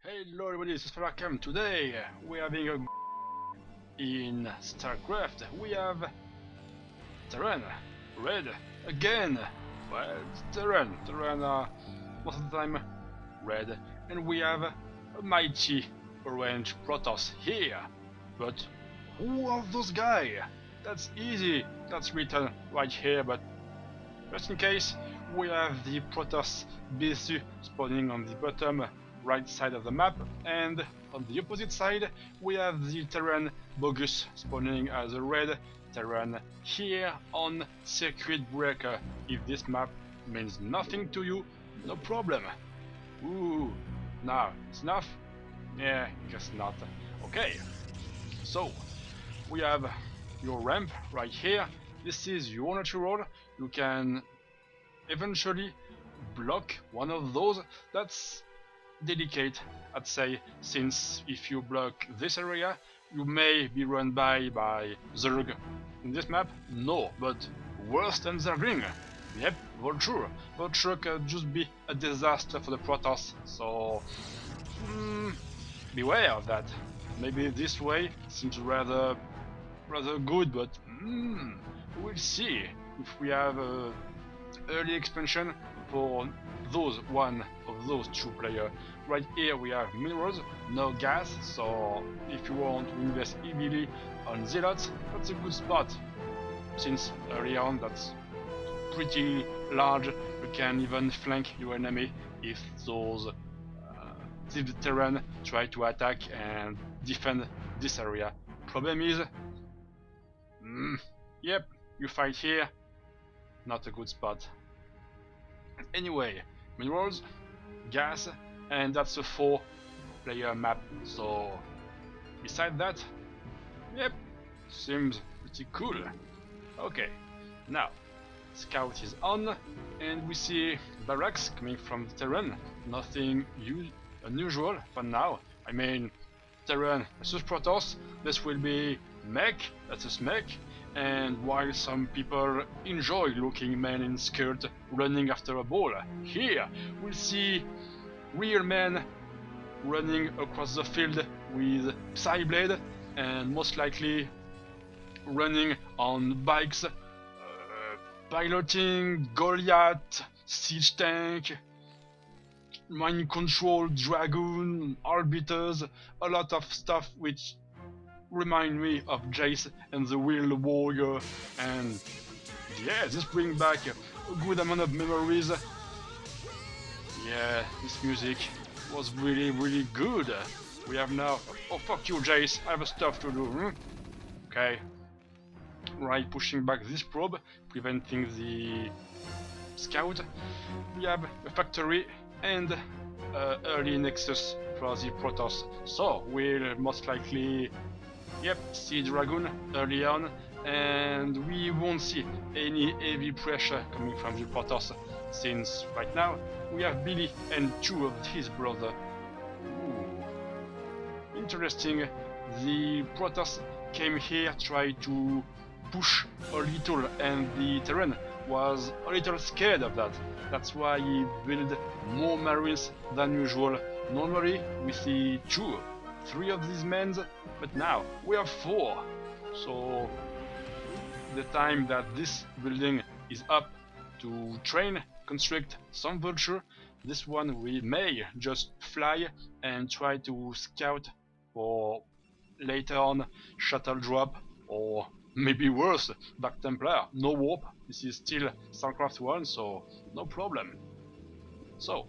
Hello everybody, this is Firecast. Today we're having a in Starcraft. We have Terran, red again. Well, it's Terran. Terran are most of the time red, and we have a mighty orange Protoss here. But who are those guys? That's easy. That's written right here. But just in case, we have the Protoss Bisu spawning on the bottom right side of the map, and on the opposite side we have the Terran Bogus spawning as a red Terran here on Circuit Breaker. If this map means nothing to you, no problem. Ooh, now it's enough? Yeah, guess not. Okay, so we have your ramp right here. This is your natural. You can eventually block one of those. That's delicate, I'd say, since if you block this area, you may be run by Zerg. In this map, no, but worse than Zergling. Yep, Vulture. Vulture could just be a disaster for the Protoss, so beware of that. Maybe this way seems rather good, but we'll see if we have early expansion for one of those two players. Right here we have minerals, no gas, so if you want to invest heavily on zealots, that's a good spot. Since early on that's pretty large, you can even flank your enemy if those the Terran try to attack and defend this area. Problem is, yep, you fight here, not a good spot. Anyway, minerals, gas, and that's a 4-player map, so beside that, yep, seems pretty cool. Okay, now scout is on, and we see barracks coming from the Terran. Nothing unusual for now. I mean, Terran versus Protoss, this will be mech versus mech. And while some people enjoy looking men in skirt running after a ball, here we'll see real men running across the field with Psyblade and most likely running on bikes, piloting Goliath, siege tank, mind control dragoon, arbiters, a lot of stuff which remind me of Jace and the Wheel Warrior, and yeah, this brings back a good amount of memories. Yeah, this music was really good. We have now, oh fuck you Jace, I have stuff to do. Okay, right, pushing back this probe, preventing the scout. We have a factory and early nexus for the Protoss, so we'll most likely see Dragoon early on, and we won't see any heavy pressure coming from the Protoss, since right now we have Billy and 2 of his brothers. Interesting, the Protoss came here, tried to push a little, and the Terran was a little scared of that. That's why he built more Marines than usual. Normally we see 3 of these men, but now we have 4. So the time that this building is up to train, construct some Vulture, this one we may just fly and try to scout for later on shuttle drop, or maybe worse, Dark Templar. No warp, this is still Starcraft 1, so no problem. So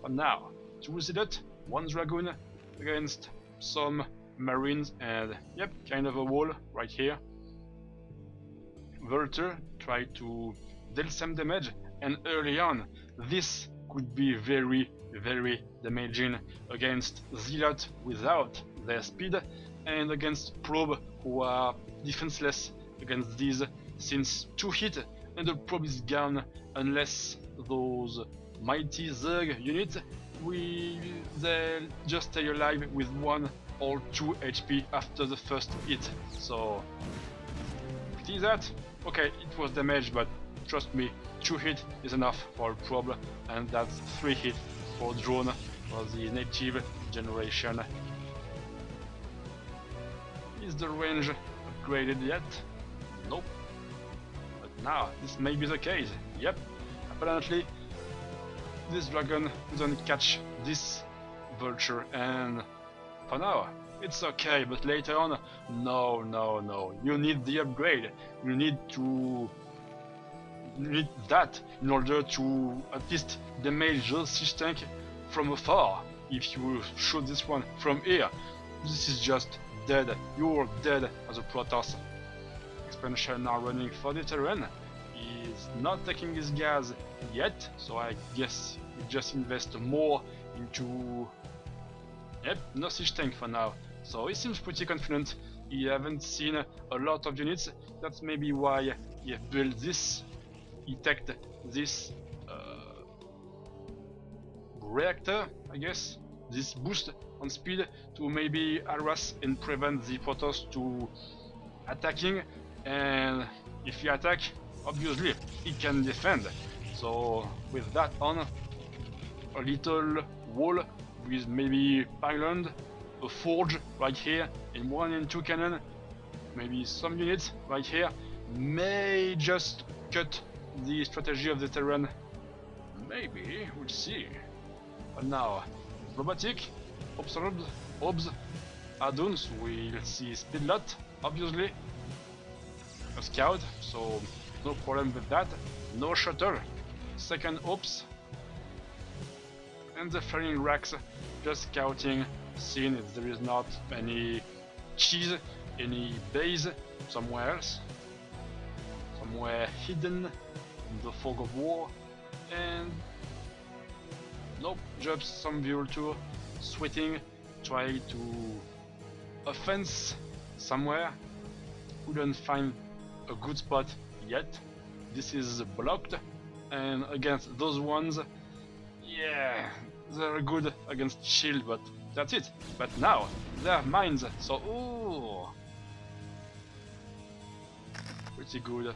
for now, 2 Zealot, 1 Dragoon against some Marines, and yep, kind of a wall right here. Vulture try to deal some damage, and early on this could be very damaging against Zealot without their speed, and against Probe who are defenseless against these, since 2 hit and the Probe is gone, unless those mighty Zerg units they'll just stay alive with 1 or 2 HP after the first hit. So see that? Okay, it was damaged, but trust me, 2 hit is enough for a probe, and that's 3 hit for drone. for the native generation. Is the range upgraded yet? Nope. But now, this may be the case. Yep, apparently this dragon doesn't catch this vulture, and for now it's okay, but later on, no, you need the upgrade. You need that in order to at least damage those siege tank from afar. If you shoot this one from here, this is just dead. You're dead as a Protoss. Expansion now running for the Terran. He's not taking his gas yet, so I guess we just invest more into... Yep, no siege tank for now. So he seems pretty confident. He haven't seen a lot of units. That's maybe why he built this. He teched this reactor, I guess. This boost on speed to maybe harass and prevent the Protoss to attacking. And if he attack, obviously he can defend. So with that on, a little wall with maybe pylon, a forge right here, and 1 and 2 cannon, maybe some units right here, may just cut the strategy of the Terran. Maybe, we'll see. But now, robotic, obs, add-ons, we'll see speed lot, obviously. A scout, so no problem with that. No shuttle, second ops, and the flying racks just scouting, seeing if there is not any cheese, any base somewhere else, somewhere hidden in the fog of war. And nope, just some Vulture sweating, try to offense somewhere. Couldn't find a good spot yet. This is blocked, and against those ones, yeah, they're good against shield, but that's it. But now they're mines, so ooh, pretty good.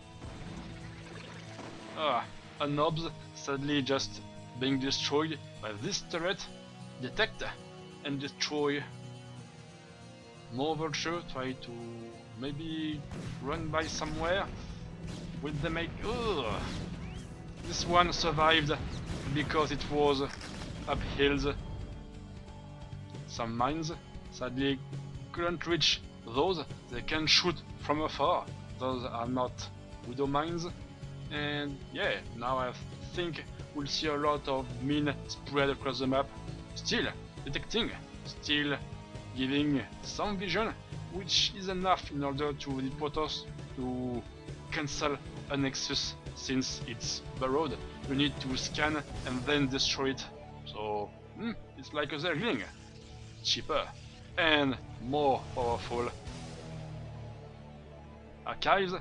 A knobs sadly just being destroyed by this turret. Detect and destroy. More Vulture, try to maybe run by somewhere with the make. Ugh. This one survived because it was up hills. Some mines sadly couldn't reach those. They can shoot from afar. Those are not widow mines. And yeah, now I think we'll see a lot of mine spread across the map. Still detecting, still giving some vision, which is enough in order to the Protoss to cancel a Nexus since it's burrowed. You need to scan and then destroy it. So it's like a Zergling, cheaper and more powerful. Archives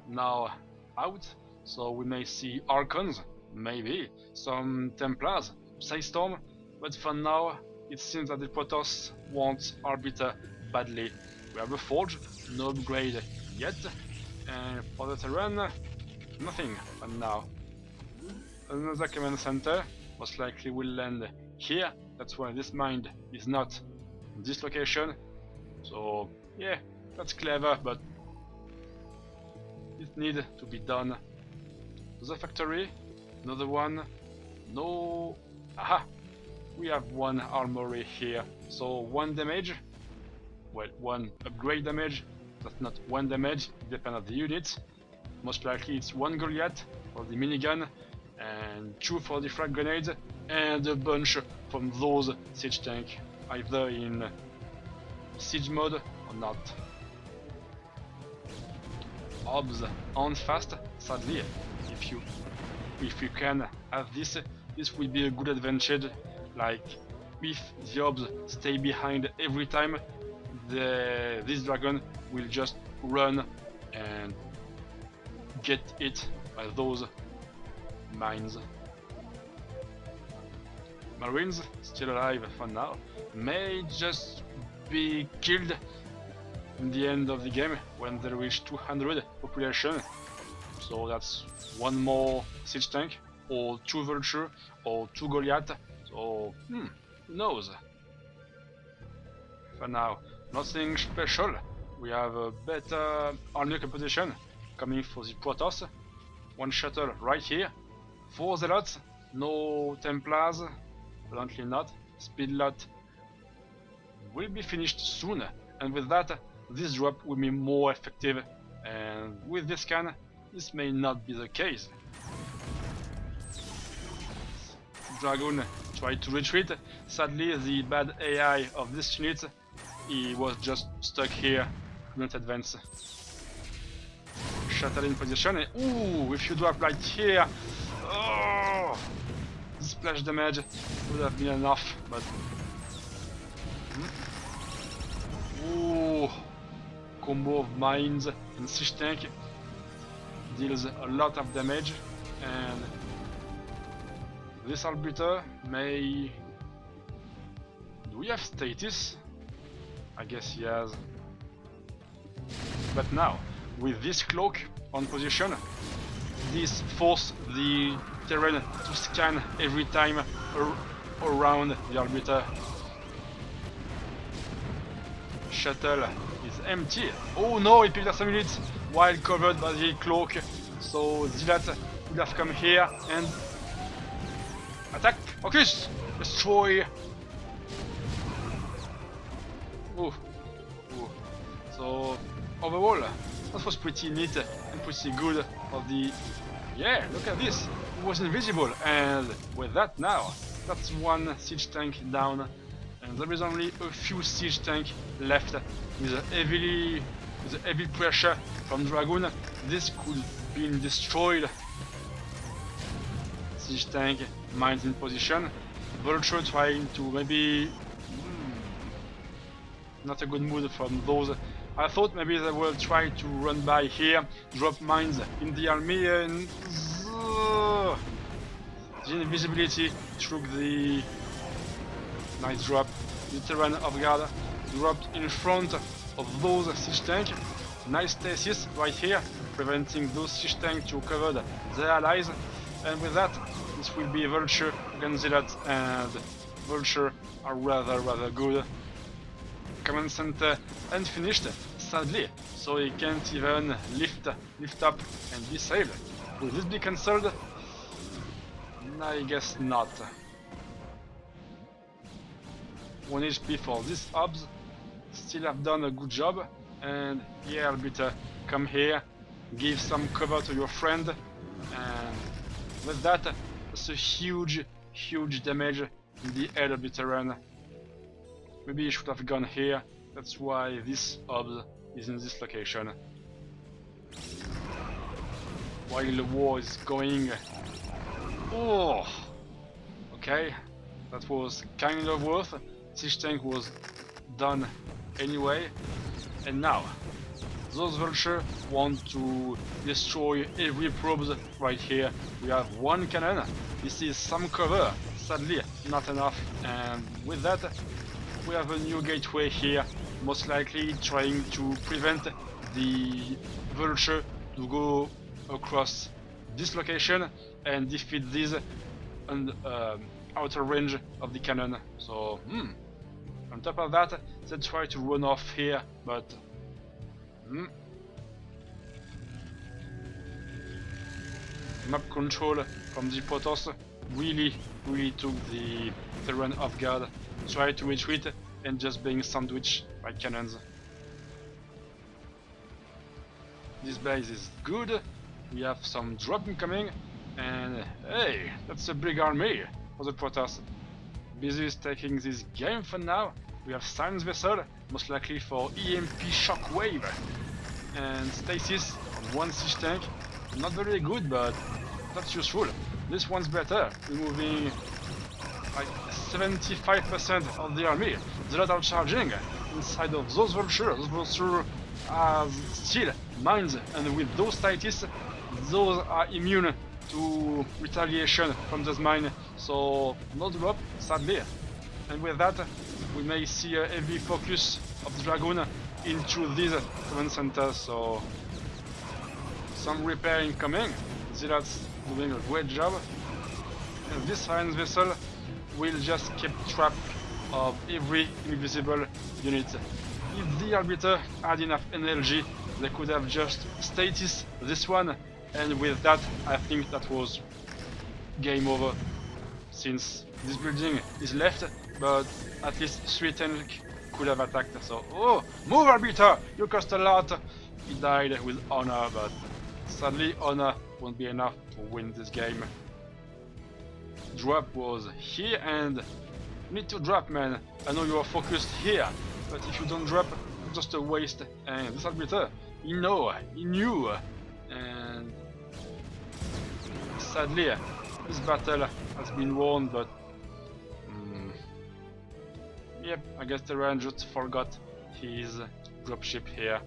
now out, so we may see Archons, maybe some Templars, Psystorm, but for now it seems that the Protoss wants Arbiter badly. We have a Forge, no upgrade yet, and for the Terran, nothing for now. Another command center most likely will land here. That's why this mine is not in this location. So yeah, that's clever, but it needs to be done. The factory, another one. No, aha, we have one armory here. So 1 damage. Well, 1 upgrade damage. That's not 1 damage. It depends on the unit. Most likely it's 1 Goliath for the minigun, and 2 for the frag grenades, and a bunch from those siege tank, either in siege mode or not. Obs on fast, sadly. If you can have this will be a good advantage. Like if the obs stay behind every time, this dragon will just run and get hit by those mines. Marines still alive for now, may just be killed in the end of the game when they reach 200 population. So that's 1 more siege tank, or 2 Vulture, or 2 Goliath. So Who knows? For now, nothing special. We have a better army composition coming for the Protoss. One shuttle right here. 4 Zealots, no Templars, apparently not. Speed lot will be finished soon, and with that, this drop will be more effective, and with this scan, this may not be the case. Dragoon tried to retreat. Sadly, the bad AI of this unit, he was just stuck here, couldn't advance. Shuttle in position, and ooh, if you drop right here, oh, splash damage would have been enough, but ooh, combo of mines and siege tank deals a lot of damage, and this arbiter may... Do we have status? I guess he has. But now, with this cloak on position, this forces the terrain to scan every time around the arbiter. Shuttle is empty. Oh no, he picked up some units while covered by the cloak. So Zealot would have come here and attack. Focus! Destroy! Ooh. Ooh. So overall, that was pretty neat and pretty good of the... Yeah, look at this! It was invisible, and with that now, that's one siege tank down, and there is only a few siege tank left. With a heavy pressure from Dragoon, this could be destroyed. Siege tank, mines in position. Vulture trying to maybe... Not a good mood from those. I thought maybe they will try to run by here, drop mines in the army, and the invisibility took the nice drop. The Terran of Guard dropped in front of those siege tanks. Nice stasis right here, preventing those siege tanks to cover their allies. And with that, this will be Vulture against Zealot, and Vulture are rather good. Command center unfinished, sadly, so he can't even lift up and be saved. Will this be cancelled? I guess not. 1 HP for this obs. Still have done a good job, and yeah, Arbiter, come here, give some cover to your friend, and with that, it's a huge damage in the head of the terrain. Maybe he should have gone here, that's why this obs is in this location. While the war is going... Oh! Okay, that was kind of worth. Siege tank was done anyway. And now, those vultures want to destroy every probes right here. We have one cannon, this is some cover, sadly not enough, and with that we have a new gateway here, most likely trying to prevent the vulture to go across this location and defeat these on the outer range of the cannon. So, on top of that, they try to run off here, but map control from the Protoss really took the terrain off guard. Try to retreat and just being sandwiched by cannons. This base is good. We have some drop incoming, and hey, that's a big army for the Protoss. Bisu is taking this game for now. We have science vessel, most likely for EMP shockwave, and stasis on one siege tank. Not very good, but that's useful. This one's better, removing like 75% of the army. The lot are charging inside of those vultures. Those vultures are still mines, and with those stasis, those are immune to retaliation from those mines. So no drop, sadly. And with that, we may see a heavy focus of the Dragoon into these command centers. So some repair incoming. Zealot's doing a great job. And this science vessel will just keep track of every invisible unit. If the Arbiter had enough energy, they could have just status this one, and with that I think that was game over, since this building is left, but at least 3 tanks could have attacked. So, oh, move Arbiter! You cost a lot! He died with honor, but sadly honor won't be enough to win this game. Drop was here, and you need to drop, man. I know you are focused here, but if you don't drop, it's just a waste. And this Arbiter, he knew, and sadly this battle has been won, but yep, I guess Terran just forgot his dropship here.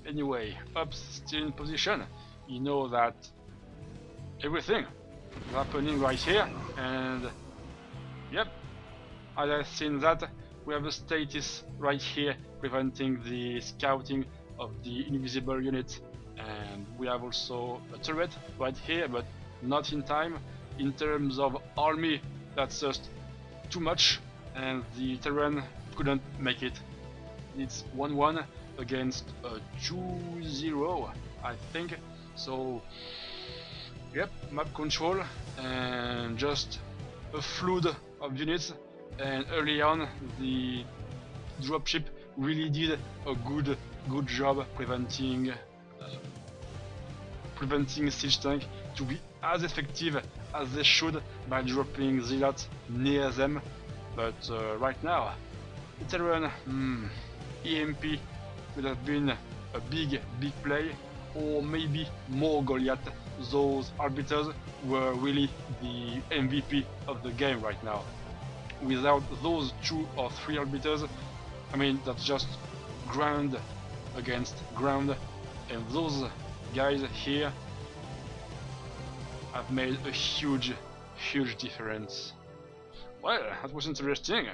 Anyway, Ops still in position. You know that everything is happening right here, and yep, as I've seen that, we have a status right here preventing the scouting of the invisible unit, and we have also a turret right here, but not in time. In terms of army, that's just too much, and the Terran couldn't make it. It's 1-1 against a 2-0, I think. So yep, map control and just a flood of units, and early on the dropship really did a good job preventing siege tank to be as effective as they should by dropping zealots near them. But right now, the Terran EMP would have been a big play, or maybe more Goliath. Those Arbiters were really the MVP of the game right now. Without those 2 or 3 Arbiters, I mean, that's just ground against ground, and those guys here have made a huge difference. Well, that was interesting.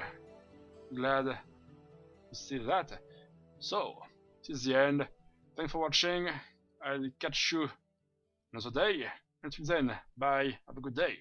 Glad to see that. So, this is the end. Thanks for watching. I'll catch you another day. Until then, bye. Have a good day.